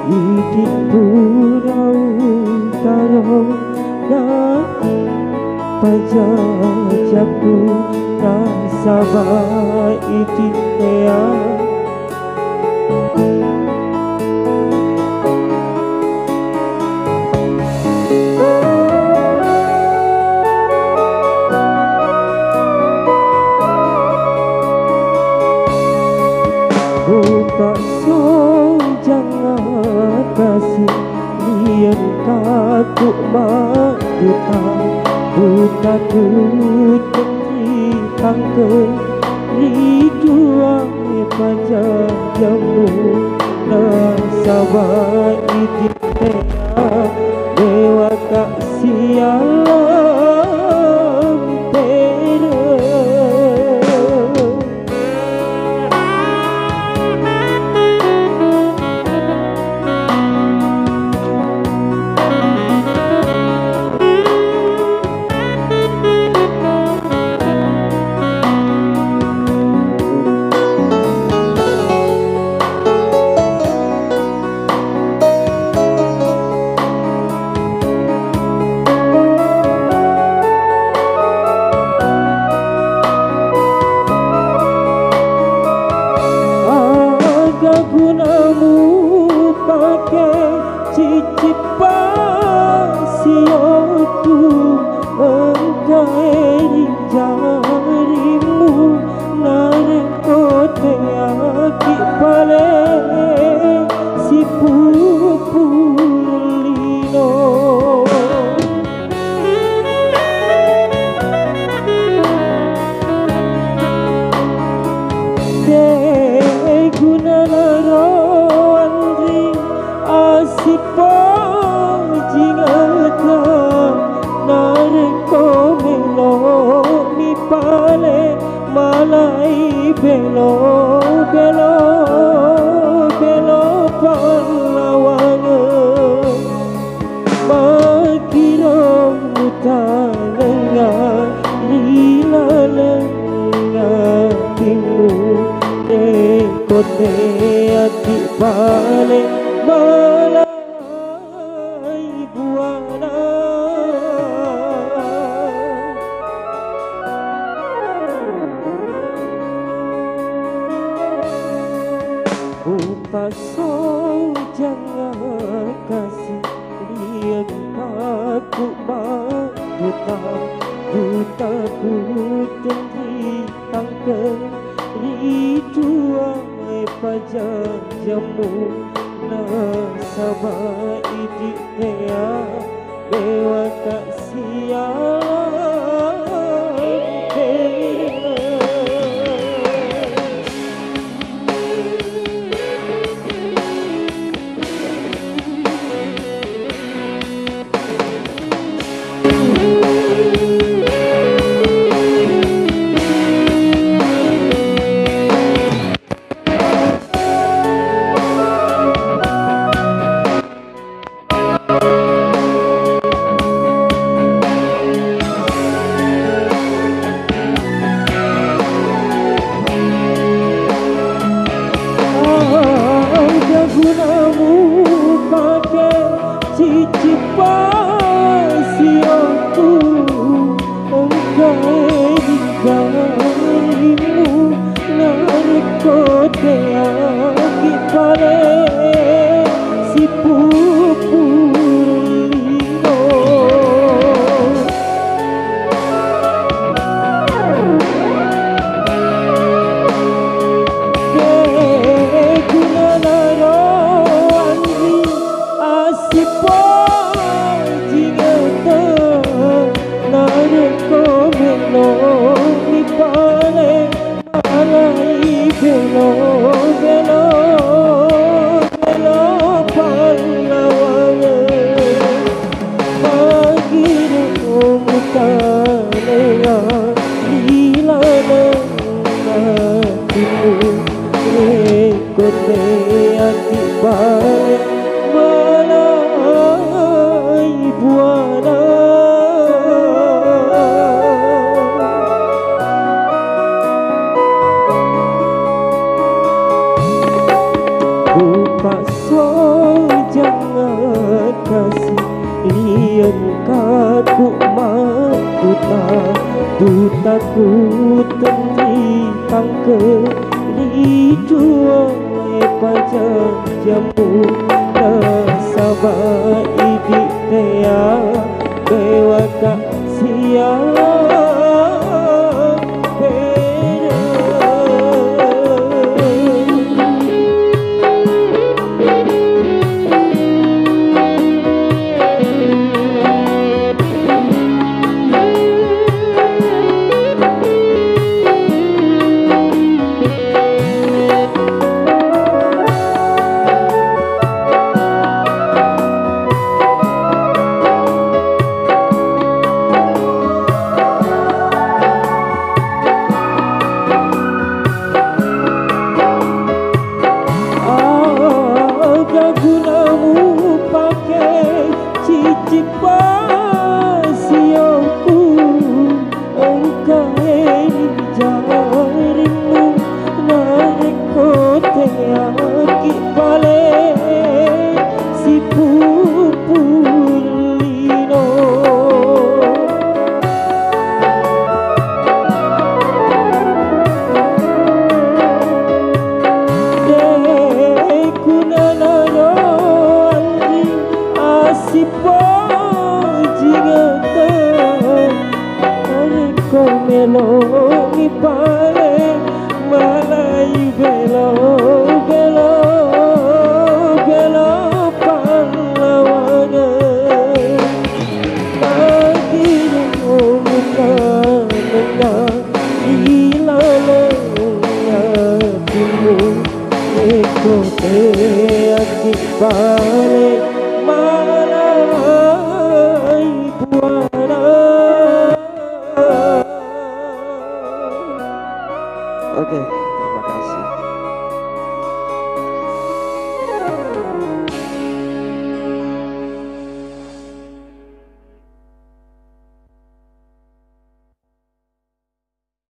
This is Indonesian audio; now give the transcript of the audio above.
Idik purau taro na pajajaku nasaba idik nea tak jangan kasih lian takut maduta buta takut mentang ke ridua pada jamu nasabah idik dewa tak sialam pera gunamu pakai cicip pasioku engkai jarimu narekote aki pale si pupulino sipo jingata nareko melo mi pale malai belo belo belo palawange makiro mutanenga lila lenga timu kote ati pale malai buana pasang jangan kasih lihat aku buta buta putih tangkeng ridua pajak jamu nasabah idik tea dewa tak siap ku maduta dutaku tentang ke dijual pacar jamu nasabah idik tea dewa kak siang melongi pale Melayu belo belo belo pahlawana akhirnya muka nengah ilalanya timu ekote akik pale